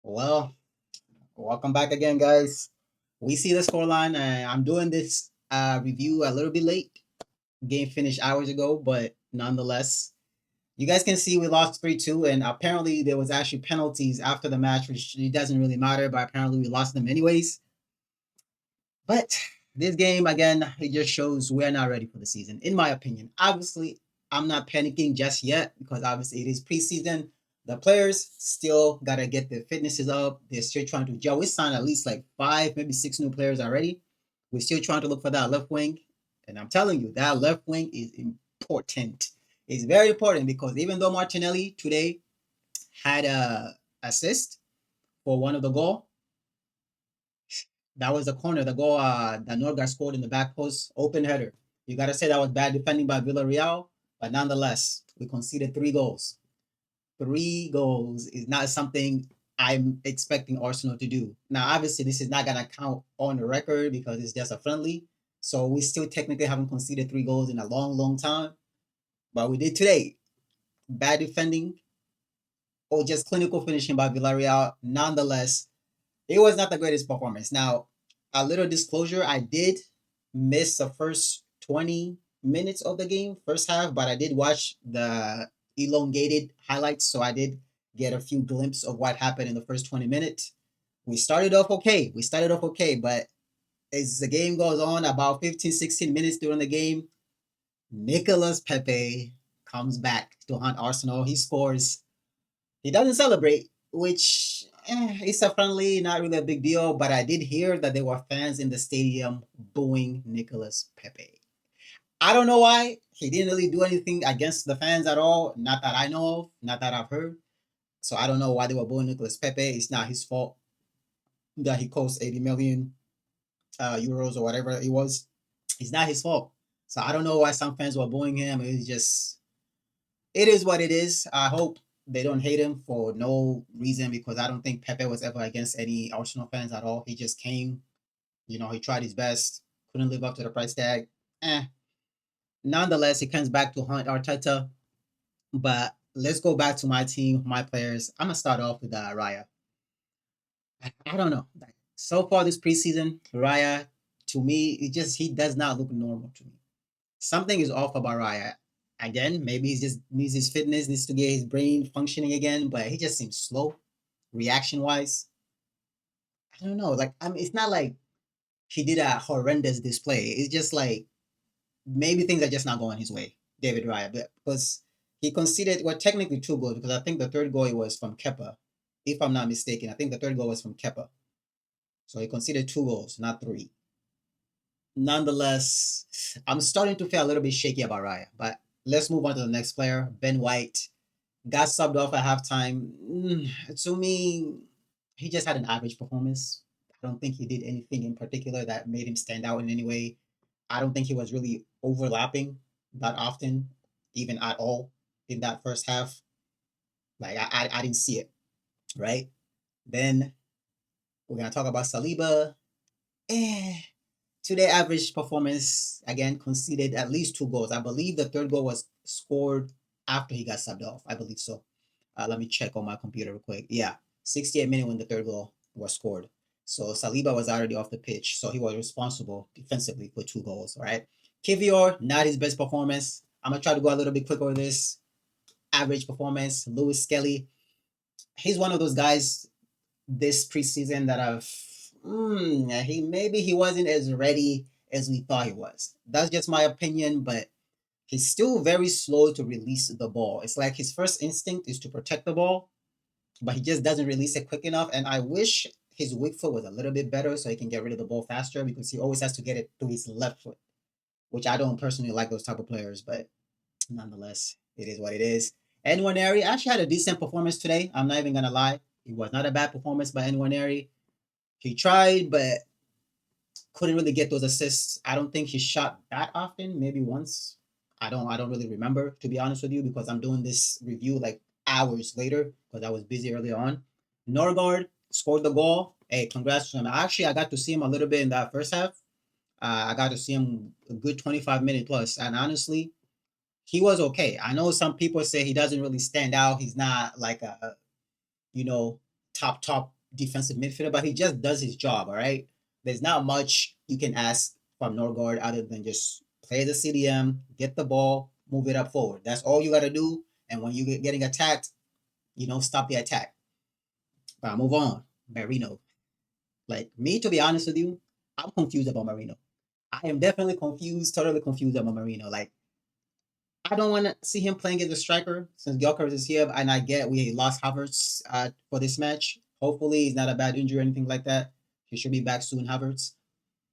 Well, welcome back again, guys. We see the scoreline, and I'm doing this review a little bit late. Game finished hours ago, but nonetheless, you guys can see we lost 3-2, and apparently there was actually penalties after the match, which it doesn't really matter, but apparently we lost them anyways. But this game, again, it just shows we're not ready for the season, in my opinion. Obviously, I'm not panicking just yet because obviously it is preseason. The players still gotta get their fitnesses up. They're still trying to gel. We signed at least like five, maybe six new players already. We're still trying to look for that left wing. And I'm telling you, that left wing is important. It's very important because even though Martinelli today had a assist for one of the goal, that was the corner, the goal that Norgard scored in the back post, open header. You got to say that was bad defending by Villarreal, but nonetheless, we conceded 3 goals. 3 goals is not something I'm expecting Arsenal to do. Now, obviously, this is not going to count on the record because it's just a friendly. So we still technically haven't conceded 3 goals in a long, long time. But we did today. Bad defending or just clinical finishing by Villarreal. Nonetheless, it was not the greatest performance. Now, a little disclosure, I did miss the first 20 minutes of the game, first half, but I did watch the elongated highlights, so I did get a few glimpses of what happened in the first 20 minutes. We started off okay. But as the game goes on, about 15, 16 minutes during the game, Nicolas Pepe comes back to hunt Arsenal. He scores. He doesn't celebrate, which it's a friendly, not really a big deal. But I did hear that there were fans in the stadium booing Nicolas Pepe. I don't know why. He didn't really do anything against the fans at all. Not that I know of, not that I've heard. So I don't know why they were booing Nicolas Pepe. It's not his fault that he cost 80 million euros or whatever it was. It's not his fault. So I don't know why some fans were booing him. It's just it is what it is. I hope they don't hate him for no reason because I don't think Pepe was ever against any Arsenal fans at all. He just came, he tried his best, couldn't live up to the price tag. Eh. Nonetheless, he comes back to hunt Arteta. But let's go back to my team, my players. I'm gonna start off with Raya. I don't know. So far this preseason, Raya, to me, he does not look normal to me. Something is off about Raya. Again, maybe he just needs his fitness, needs to get his brain functioning again, but he just seems slow, reaction wise. I don't know. Like, I mean, it's not like he did a horrendous display. It's just like maybe things are just not going his way, David Raya, because he conceded, well, technically 2 goals, because I think the third goal was from Kepa. If I'm not mistaken, I think the third goal was from Kepa. So he conceded 2 goals, not three. Nonetheless, I'm starting to feel a little bit shaky about Raya. But let's move on to the next player, Ben White. Got subbed off at halftime. To me, he just had an average performance. I don't think he did anything in particular that made him stand out in any way. I don't think he was really overlapping that often, even at all, in that first half. Like I didn't see it, right? Then we're gonna talk about Saliba. Eh, today average performance again conceded at least 2 goals. I believe the third goal was scored after he got subbed off. I believe so. Let me check on my computer real quick. Yeah, 68 minute when the third goal was scored. So Saliba was already off the pitch, so he was responsible defensively for 2 goals. All right, Kivior, not his best performance. I'm gonna try to go a little bit quicker with this. Average performance. Lewis Skelly, he's one of those guys this preseason that he wasn't as ready as we thought he was. That's just my opinion, but he's still very slow to release the ball. It's like his first instinct is to protect the ball, but he just doesn't release it quick enough. And I wish his weak foot was a little bit better so he can get rid of the ball faster because he always has to get it through his left foot, which I don't personally like those type of players, but nonetheless, it is what it is. Nwaneri actually had a decent performance today. I'm not even gonna lie. It was not a bad performance by Nwaneri. He tried, but couldn't really get those assists. I don't think he shot that often, maybe once. I don't really remember, to be honest with you, because I'm doing this review like hours later because I was busy earlier on. Norgard scored the goal. Hey, congrats to him. Actually, I got to see him a little bit in that first half. I got to see him a good 25 minute plus, and honestly, he was okay. I know some people say he doesn't really stand out. He's not like a you know top defensive midfielder, but he just does his job. All right, there's not much you can ask from Norgard other than just play the CDM, get the ball, move it up forward. That's all you got to do. And when you get getting attacked, stop the attack. Move on, Marino. Like me, to be honest with you, I'm confused about Marino. I am definitely confused, totally confused about Marino. Like I don't want to see him playing as a striker since Gyökeres is here, and I get we lost Havertz for this match. Hopefully, it's not a bad injury or anything like that. He should be back soon, Havertz.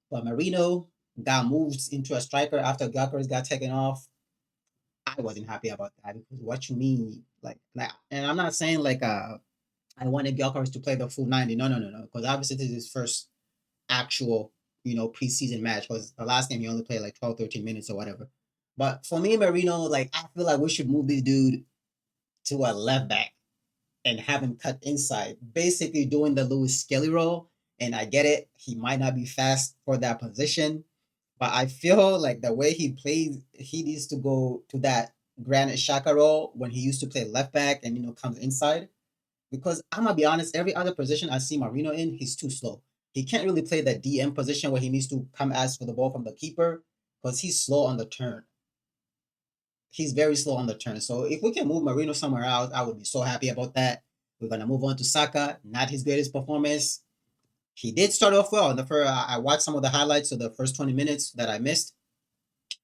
But Marino got moved into a striker after Gyökeres got taken off. I wasn't happy about that because what you mean, like, and I'm not saying like I wanted Gyökeres to play the full 90. No, no, no, no, because obviously this is his first actual, preseason match because the last game he only played like 12, 13 minutes or whatever. But for me, Marino, like, I feel like we should move this dude to a left back and have him cut inside, basically doing the Lewis Skelly role. And I get it, he might not be fast for that position, but I feel like the way he plays, he needs to go to that Granit Xhaka role when he used to play left back and comes inside. Because I'm gonna be honest, every other position I see Marino in, he's too slow. He can't really play that DM position where he needs to come ask for the ball from the keeper because he's slow on the turn. He's very slow on the turn. So if we can move Marino somewhere else, I would be so happy about that. We're gonna move on to Saka. Not his greatest performance. He did start off well. The first, I watched some of the highlights of the first 20 minutes that I missed.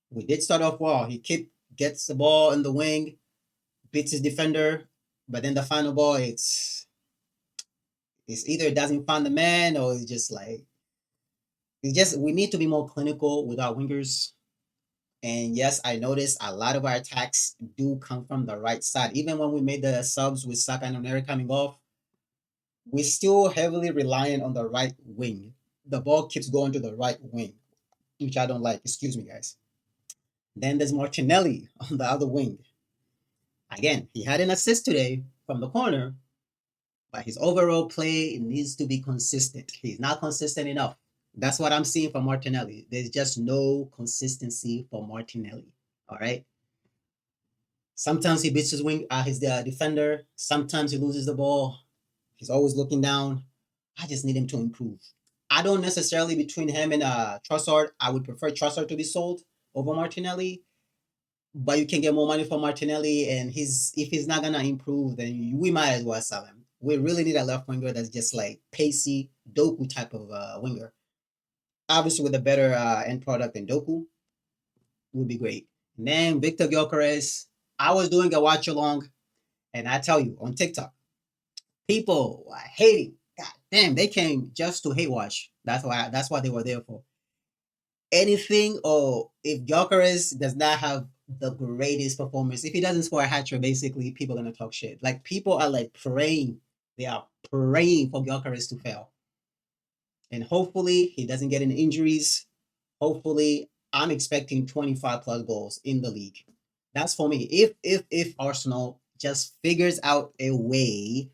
We did start off well. He gets the ball in the wing, beats his defender, but then the final ball, it's either it doesn't find the man or it's just we need to be more clinical with our wingers. And yes, I noticed a lot of our attacks do come from the right side. Even when we made the subs with Saka and Onera coming off, we're still heavily reliant on the right wing. The ball keeps going to the right wing, which I don't like. Excuse me, guys. Then there's Martinelli on the other wing. Again, he had an assist today from the corner, but his overall play needs to be consistent. He's not consistent enough. That's what I'm seeing from Martinelli. There's just no consistency for Martinelli. All right. Sometimes he beats his defender. Sometimes he loses the ball. He's always looking down. I just need him to improve. I don't necessarily between him and Trossard. I would prefer Trossard to be sold over Martinelli, but you can get more money for Martinelli, and if he's not gonna improve, then we might as well sell him. We really need a left winger that's just like pacey Doku type of winger. Obviously, with a better end product than Doku, would be great. And then Victor Gyökeres, I was doing a watch along, and I tell you on TikTok, people are hating. God damn, they came just to hate watch. That's what they were there for. Anything or if Gyökeres does not have the greatest performance, if he doesn't score a hat trick, basically people are gonna talk shit. Like people are like praying, they are praying for Gyökeres to fail, and hopefully he doesn't get any injuries. Hopefully, I'm expecting 25 plus goals in the league. That's for me. If Arsenal just figures out a way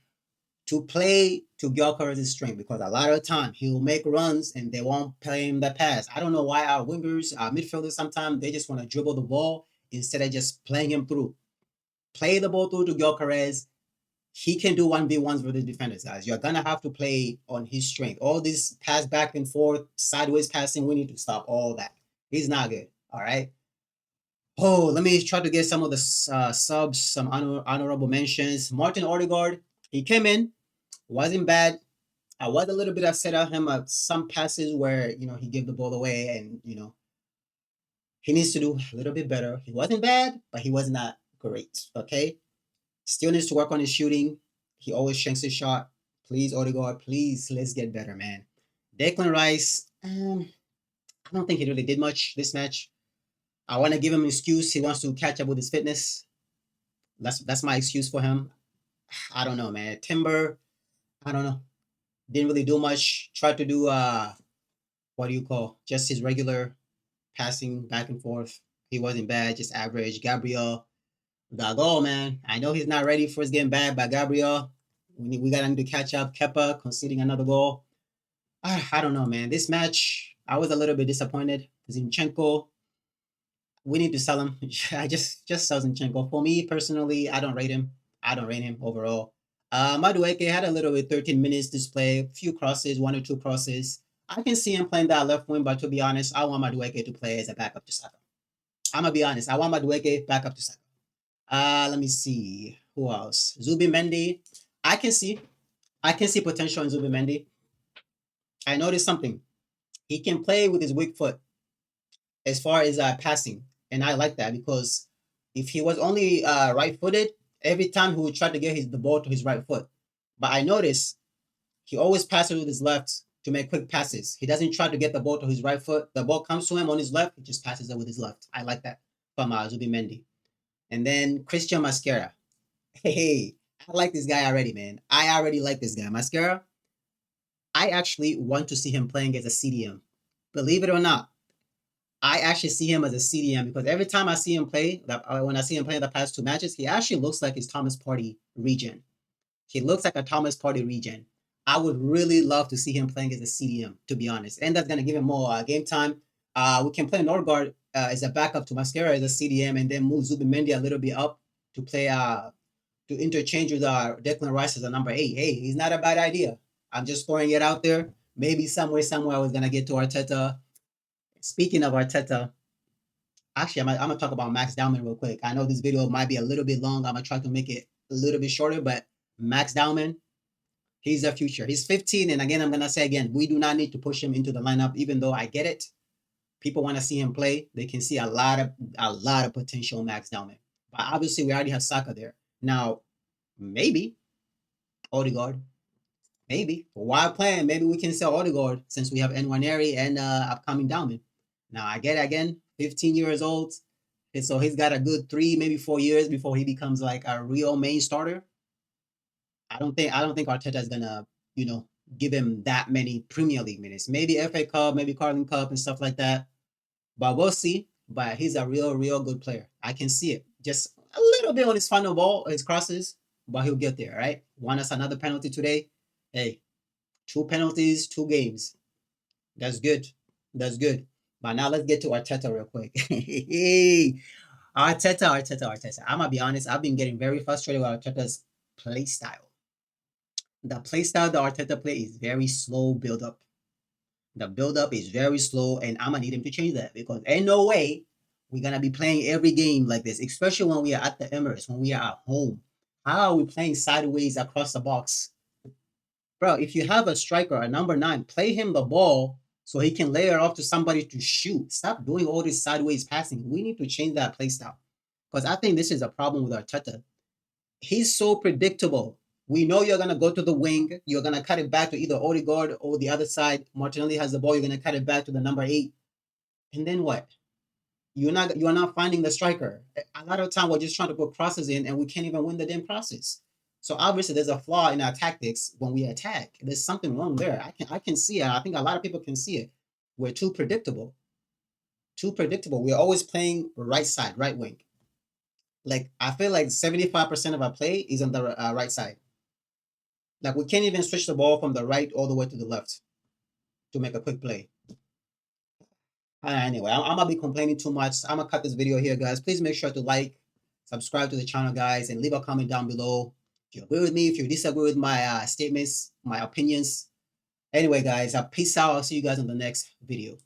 to play to Gyökeres' strength, because a lot of the time he'll make runs and they won't play him the pass. I don't know why our wingers, our midfielders, sometimes they just want to dribble the ball instead of just playing him through. Play the ball through to Gyökeres. He can do 1v1s with the defenders, guys. You're gonna have to play on his strength. All this pass back and forth, sideways passing, we need to stop all that. He's not good. All right. Oh, let me try to get some of the subs, some honorable mentions. Martin Odegaard, he came in, wasn't bad. I was a little bit upset at him at some passes where he gave the ball away, and he needs to do a little bit better. He wasn't bad, but he was not great. Okay, still needs to work on his shooting. He always shanks his shot. Please, Odegaard, please, let's get better, man. Declan Rice, I don't think he really did much this match. I want to give him an excuse. He wants to catch up with his fitness. That's my excuse for him. I don't know, man. Timber, I don't know. Didn't really do much. Tried to do what do you call just his regular passing back and forth. He wasn't bad, just average. Gabriel got goal, man. I know he's not ready for his game back, but Gabriel, we got him to catch up. Kepa conceding another goal. I don't know, man. This match, I was a little bit disappointed. Zinchenko, we need to sell him. I just sell Zinchenko. For me personally, I don't rate him. I don't rate him overall. Madueke had a little bit 13 minutes display, few crosses, one or two crosses. I can see him playing that left wing, but to be honest, I want Madueke to play as a backup to Saka. I'm gonna be honest. I want Madueke backup to Saka. Let me see who else. Zubi Mendy. I can see, I can see potential in Zubi Mendy. I noticed something. He can play with his weak foot as far as passing, and I like that because if he was only right-footed, every time he would try to get the ball to his right foot. But I noticed he always passes with his left to make quick passes. He doesn't try to get the ball to his right foot. The ball comes to him on his left, he just passes it with his left. I like that from Zubimendi. And then Christian Mascara. Hey, I like this guy already, man. I already like this guy. Mascara, I actually want to see him playing as a CDM. Believe it or not, I actually see him as a CDM because every time I see him play, when I see him play the past two matches, he actually looks like his Thomas Partey regen. He looks like a Thomas Partey regen. I would really love to see him playing as a CDM, to be honest. And that's going to give him more game time. We can play Norgard as a backup to Mascara as a CDM and then move Zubimendi a little bit up to play to interchange with Declan Rice as a number 8. Hey, he's not a bad idea. I'm just throwing it out there. Maybe somewhere I was going to get to Arteta. Speaking of Arteta, actually, I'm gonna talk about Max Dowman real quick. I know this video might be a little bit long. I'm gonna try to make it a little bit shorter, but Max Dowman, he's the future. He's 15, and again, I'm gonna say again, we do not need to push him into the lineup, even though I get it. People want to see him play. They can see a lot of potential in Max Dowman. But obviously, we already have Saka there. Now, maybe Odegaard, maybe while playing, maybe we can sell Odegaard since we have Nwaneri and upcoming Dowman. Now, I get it, again, 15 years old. And so he's got a good 3, maybe 4 years before he becomes like a real main starter. I don't think Arteta is gonna, you know, give him that many Premier League minutes. Maybe FA Cup, maybe Carling Cup and stuff like that. But we'll see. But he's a real good player. I can see it. Just a little bit on his final ball, his crosses, but he'll get there, right? Won us another penalty today. Hey, 2 penalties, 2 games. That's good. That's good. But now let's get to Arteta real quick. Arteta. I'm gonna be honest. I've been getting very frustrated with Arteta's play style. The play style that Arteta play is very slow build up. The build up is very slow, and I'm gonna need him to change that because ain't no way we're gonna be playing every game like this, especially when we are at the Emirates, when we are at home. How are we playing sideways across the box? Bro, if you have a striker, a number 9, play him the ball so he can lay it off to somebody to shoot. Stop doing all this sideways passing. We need to change that play style. Because I think this is a problem with Arteta. He's so predictable. We know you're gonna go to the wing. You're gonna cut it back to either Odegaard or the other side. Martinelli has the ball. You're gonna cut it back to the number 8, and then what? You're not finding the striker. A lot of time we're just trying to put crosses in, and we can't even win the damn crosses. So obviously there's a flaw in our tactics when we attack. There's something wrong there. I can see it. I think a lot of people can see it. We're too predictable. Too predictable. We're always playing right side, right wing. Like I feel like 75% of our play is on the right side. Like we can't even switch the ball from the right all the way to the left to make a quick play. Anyway, I'm gonna be complaining too much. I'm gonna cut this video here, guys. Please make sure to like, subscribe to the channel, guys, and leave a comment down below if you agree with me, if you disagree with my statements, my opinions. Anyway, guys, peace out. I'll see you guys in the next video.